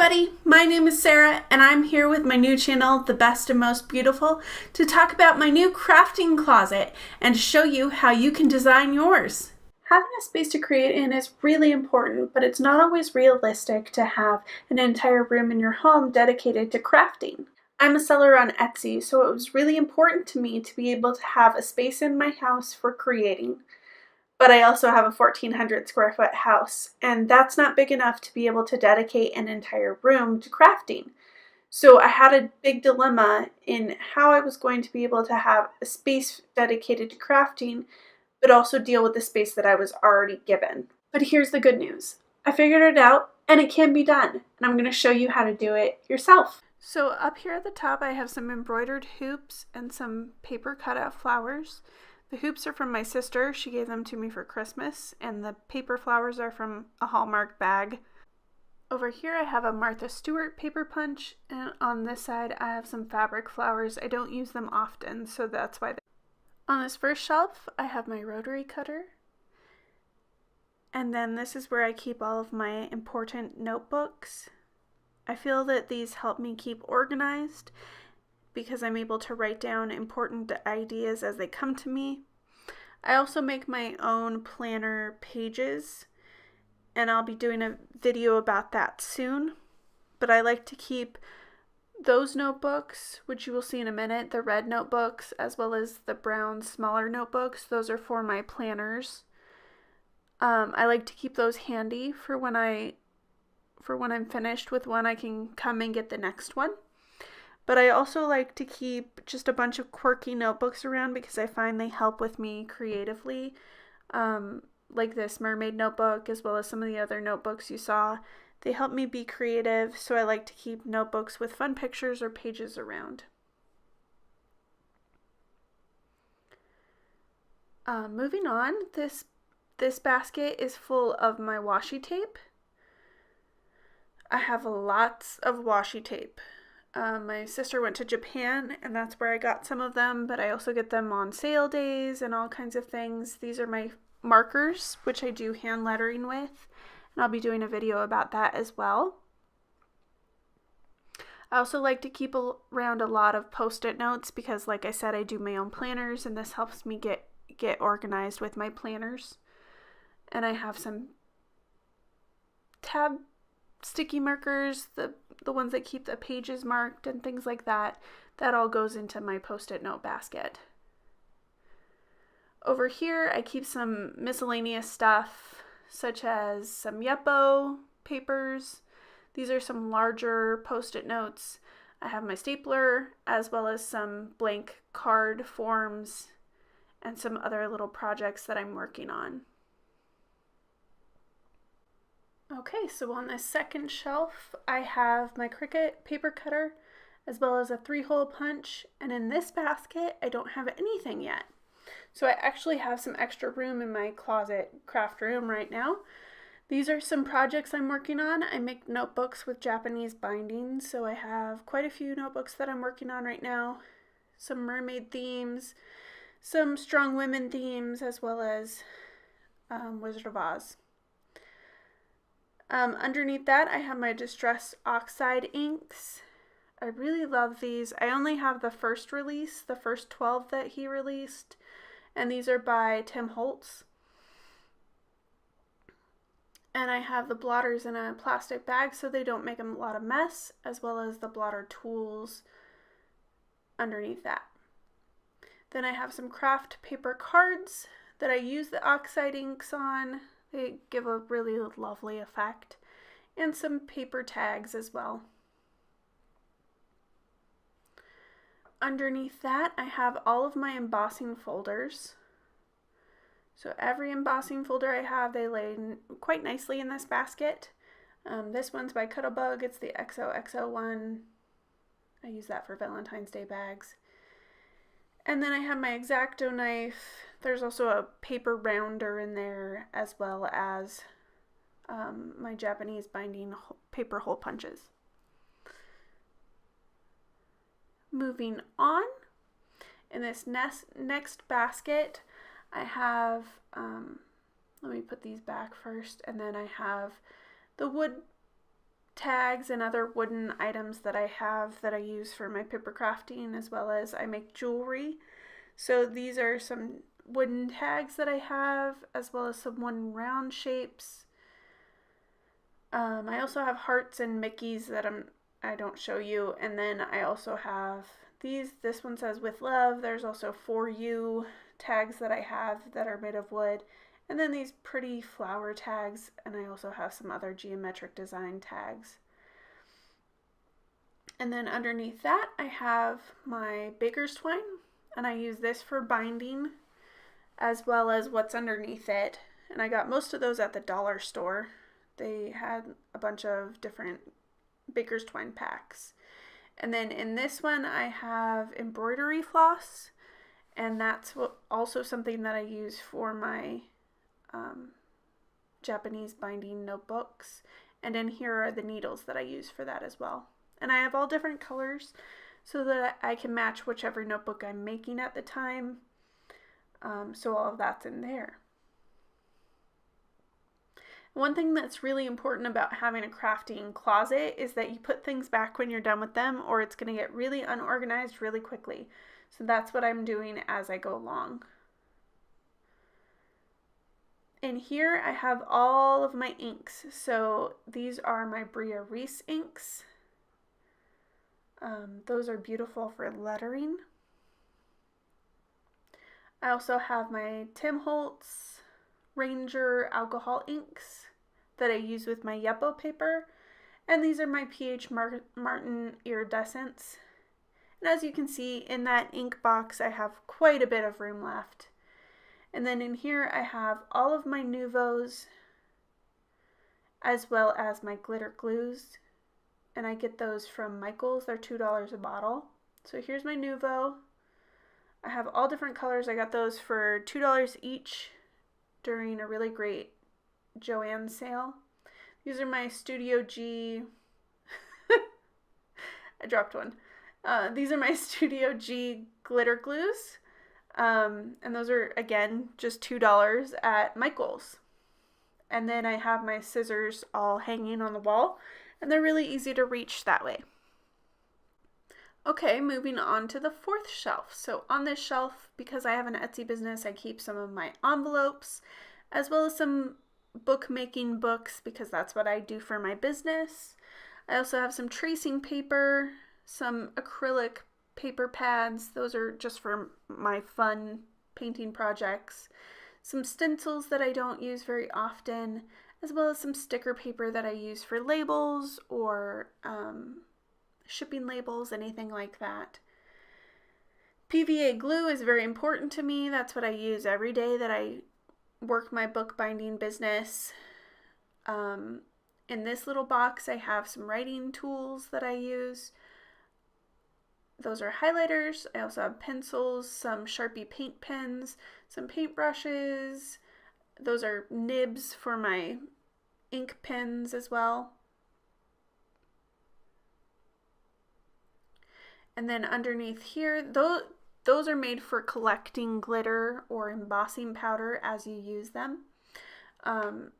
everybody, my name is Sarah and I'm here with my new channel, The Best and Most Beautiful, to talk about my new crafting closet and to show you how you can design yours. Having a space to create in is really important, but it's not always realistic to have an entire room in your home dedicated to crafting. I'm a seller on Etsy, so it was really important to me to be able to have a space in my house for creating. But I also have a 1,400 square foot house, and that's not big enough to be able to dedicate an entire room to crafting. So I had a big dilemma in how I was going to be able to have a space dedicated to crafting, but also deal with the space that I was already given. But here's the good news. I figured it out, and it can be done, and I'm going to show you how to do it yourself. So up here at the top, I have some embroidered hoops and some paper cutout flowers. The hoops are from my sister. She gave them to me for Christmas, and the paper flowers are from a Hallmark bag. Over here I have a Martha Stewart paper punch, and on this side I have some fabric flowers. I don't use them often, so that's why. On this first shelf I have my rotary cutter, and then this is where I keep all of my important notebooks. I feel that these help me keep organized because I'm able to write down important ideas as they come to me. I also make my own planner pages, and I'll be doing a video about that soon. But I like to keep those notebooks, which you will see in a minute, the red notebooks, as well as the brown smaller notebooks. Those are for my planners. I like to keep those handy for when I'm finished with one, I can come and get the next one. But I also like to keep just a bunch of quirky notebooks around because I find they help with me creatively. Like this mermaid notebook, as well as some of the other notebooks you saw. They help me be creative, so I like to keep notebooks with fun pictures or pages around. Moving on, this basket is full of my washi tape. I have lots of washi tape. My sister went to Japan, and that's where I got some of them, but I also get them on sale days and all kinds of things. These are my markers, which I do hand lettering with, and I'll be doing a video about that as well. I also like to keep around a lot of post-it notes because, like I said, I do my own planners, and this helps me get organized with my planners. And I have some tab sticky markers, the ones that keep the pages marked and things like that. That all goes into my post-it note basket. Over here I keep some miscellaneous stuff, such as some Yupo papers. These are some larger post-it notes. I have my stapler, as well as some blank card forms and some other little projects that I'm working on. Okay, so on this second shelf, I have my Cricut paper cutter, as well as a 3-hole punch, and in this basket, I don't have anything yet. So I actually have some extra room in my closet craft room right now. These are some projects I'm working on. I make notebooks with Japanese bindings, so I have quite a few notebooks that I'm working on right now. Some mermaid themes, some strong women themes, as well as Wizard of Oz. Underneath that, I have my Distress Oxide inks. I really love these. I only have the first release, the first 12 that he released, and these are by Tim Holtz. And I have the blotters in a plastic bag so they don't make a lot of mess, as well as the blotter tools underneath that. Then I have some craft paper cards that I use the oxide inks on. They give a really lovely effect. And some paper tags as well. Underneath that, I have all of my embossing folders. So every embossing folder I have, they lay quite nicely in this basket. This one's by Cuttlebug. It's the XOXO one. I use that for Valentine's Day bags. And then I have my X-Acto knife. There's also a paper rounder in there, as well as my Japanese binding paper hole punches. Moving on, in this next basket, I have, let me put these back first, and then I have the wood tags and other wooden items that I have that I use for my paper crafting, as well as I make jewelry. So these are some wooden tags that I have, as well as some wooden round shapes. I also have hearts and Mickeys that I don't show you, and then I also have these. This one says with love. There's also for you tags that I have that are made of wood, and then these pretty flower tags, and I also have some other geometric design tags. And then underneath that I have my baker's twine, and I use this for binding as well as what's underneath it. And I got most of those at the dollar store. They had a bunch of different baker's twine packs. And then in this one I have embroidery floss, and that's also something that I use for my Japanese binding notebooks. And in here are the needles that I use for that as well. And I have all different colors so that I can match whichever notebook I'm making at the time. So all of that's in there. One thing that's really important about having a crafting closet is that you put things back when you're done with them, or it's going to get really unorganized really quickly. So that's what I'm doing as I go along. In here I have all of my inks. So these are my Bria Reese inks. Those are beautiful for lettering. I also have my Tim Holtz Ranger alcohol inks that I use with my Yupo paper, and these are my P.H. Martin iridescents. And as you can see, in that ink box I have quite a bit of room left. And then in here I have all of my Nuvos as well as my glitter glues, and I get those from Michaels. They're $2 a bottle. So here's my Nuvo. I have all different colors. I got those for $2 each during a really great Joann sale. These are my Studio G. I dropped one. These are my Studio G glitter glues. And those are, again, just $2 at Michaels. And then I have my scissors all hanging on the wall, and they're really easy to reach that way. Okay, moving on to the fourth shelf. So on this shelf, because I have an Etsy business, I keep some of my envelopes, as well as some bookmaking books, because that's what I do for my business. I also have some tracing paper, some acrylic paper pads. Those are just for my fun painting projects. Some stencils that I don't use very often, as well as some sticker paper that I use for labels or shipping labels, anything like that. PVA glue is very important to me. That's what I use every day that I work my bookbinding business. In this little box I have some writing tools that I use. Those are highlighters. I also have pencils, some Sharpie paint pens, some paintbrushes. Those are nibs for my ink pens as well. And then underneath here, those are made for collecting glitter or embossing powder as you use them. And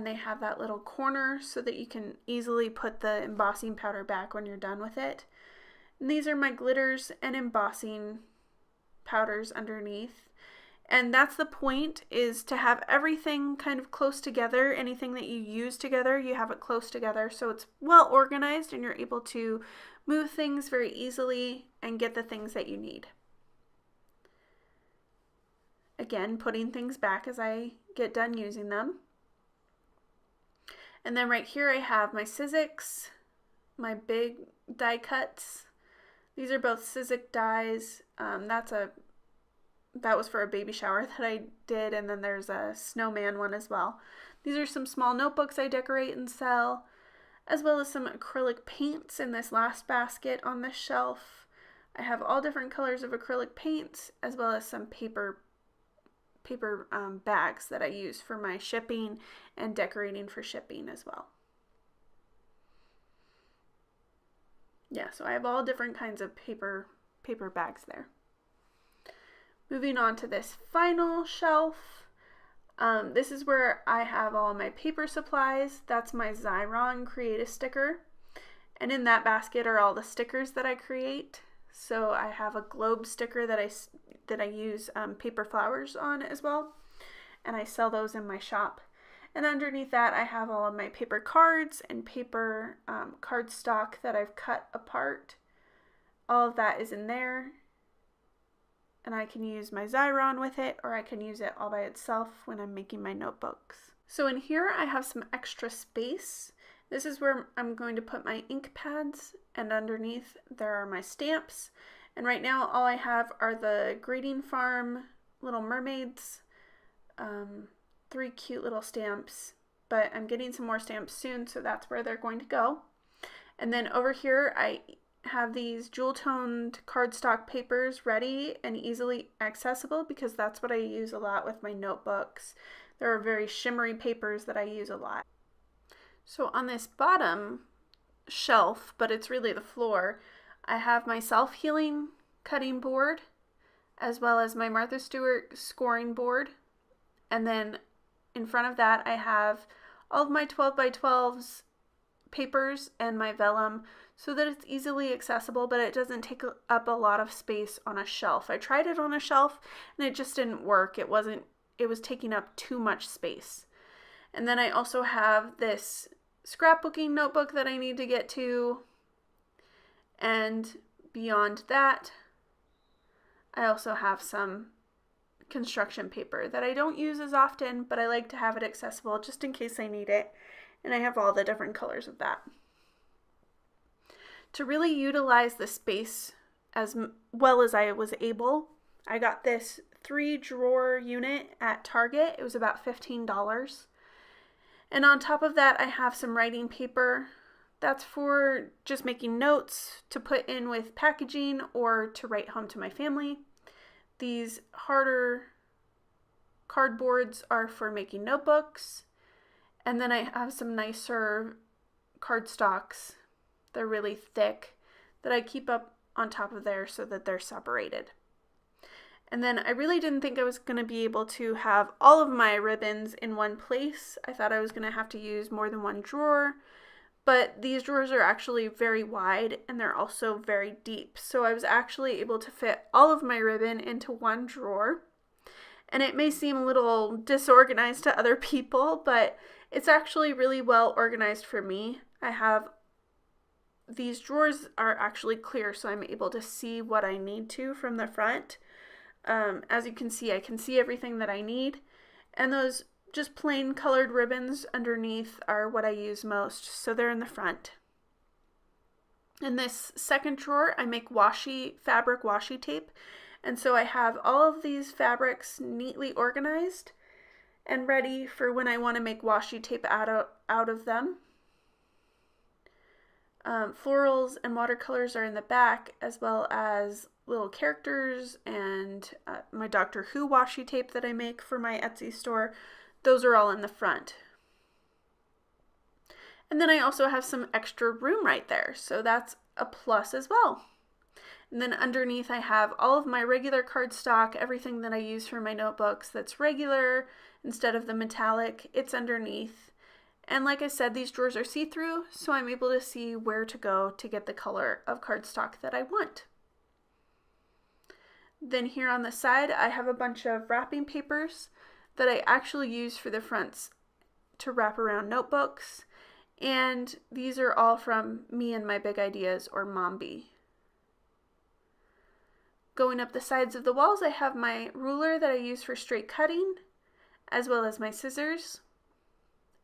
they have that little corner so that you can easily put the embossing powder back when you're done with it. And these are my glitters and embossing powders underneath. And that's the point, is to have everything kind of close together. Anything that you use together, you have it close together so it's well organized and you're able to move things very easily and get the things that you need. Again, putting things back as I get done using them. And then right here I have my Sizzix, my big die cuts. These are both Sizzix dies. That was for a baby shower that I did, and then there's a snowman one as well. These are some small notebooks I decorate and sell, as well as some acrylic paints in this last basket on this shelf. I have all different colors of acrylic paints, as well as some paper bags that I use for my shipping and decorating for shipping as well. Yeah, so I have all different kinds of paper bags there. Moving on to this final shelf, This is where I have all my paper supplies. That's my Xyron Create a Sticker. And in that basket are all the stickers that I create. So I have a globe sticker that I use paper flowers on as well. And I sell those in my shop. And underneath that I have all of my paper cards and paper cardstock that I've cut apart. All of that is in there. And I can use my Xyron with it, or I can use it all by itself when I'm making my notebooks. So in here I have some extra space. This is where I'm going to put my ink pads, and underneath there are my stamps. And right now all I have are the Grading Farm Little Mermaids, 3 cute little stamps, but I'm getting some more stamps soon, so that's where they're going to go. And then over here I have these jewel-toned cardstock papers ready and easily accessible because that's what I use a lot with my notebooks. There are very shimmery papers that I use a lot. So on this bottom shelf, but it's really the floor, I have my self-healing cutting board as well as my Martha Stewart scoring board. And then in front of that I have all of my 12x12s papers and my vellum so that it's easily accessible, but it doesn't take up a lot of space on a shelf. I tried it on a shelf and it just didn't work. It was taking up too much space. And then I also have this scrapbooking notebook that I need to get to. And beyond that, I also have some construction paper that I don't use as often, but I like to have it accessible just in case I need it. And I have all the different colors of that. To really utilize the space as well as I was able, I got this 3-drawer unit at Target. It was about $15. And on top of that, I have some writing paper. That's for just making notes to put in with packaging or to write home to my family. These harder cardboards are for making notebooks. And then I have some nicer cardstocks. They're really thick that I keep up on top of there so that they're separated. And then I really didn't think I was going to be able to have all of my ribbons in one place. I thought I was going to have to use more than one drawer, but these drawers are actually very wide and they're also very deep. So I was actually able to fit all of my ribbon into one drawer. And it may seem a little disorganized to other people, but it's actually really well organized for me. These drawers are actually clear, so I'm able to see what I need to from the front. As you can see, I can see everything that I need. And those just plain colored ribbons underneath are what I use most, so they're in the front. In this second drawer, I make fabric washi tape. And so I have all of these fabrics neatly organized and ready for when I want to make washi tape out of them. Florals and watercolors are in the back, as well as little characters and my Doctor Who washi tape that I make for my Etsy store. Those are all in the front. And then I also have some extra room right there, so that's a plus as well. And then underneath I have all of my regular cardstock, everything that I use for my notebooks that's regular instead of the metallic, it's underneath. And like I said, these drawers are see-through, so I'm able to see where to go to get the color of cardstock that I want. Then here on the side, I have a bunch of wrapping papers that I actually use for the fronts to wrap around notebooks. And these are all from Me and My Big Ideas, or Mombi. Going up the sides of the walls, I have my ruler that I use for straight cutting, as well as my scissors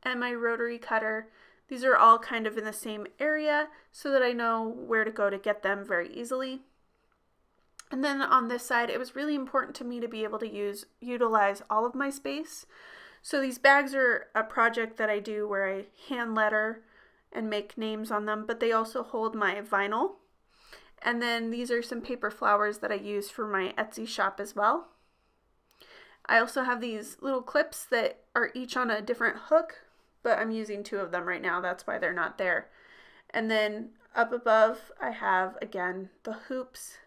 and my rotary cutter. These are all kind of in the same area so that I know where to go to get them very easily. And then on this side, it was really important to me to be able to utilize all of my space. So these bags are a project that I do where I hand letter and make names on them, but they also hold my vinyl. And then these are some paper flowers that I use for my Etsy shop as well. I also have these little clips that are each on a different hook, but I'm using 2 of them right now. That's why they're not there. And then up above, I have, again, the hoops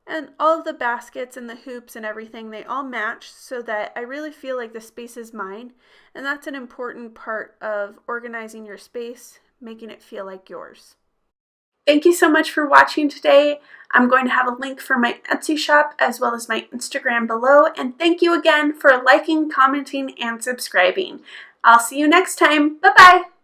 And all of the baskets and the hoops and everything, they all match so that I really feel like the space is mine. And that's an important part of organizing your space, making it feel like yours. Thank you so much for watching today. I'm going to have a link for my Etsy shop as well as my Instagram below. And thank you again for liking, commenting, and subscribing. I'll see you next time. Bye-bye.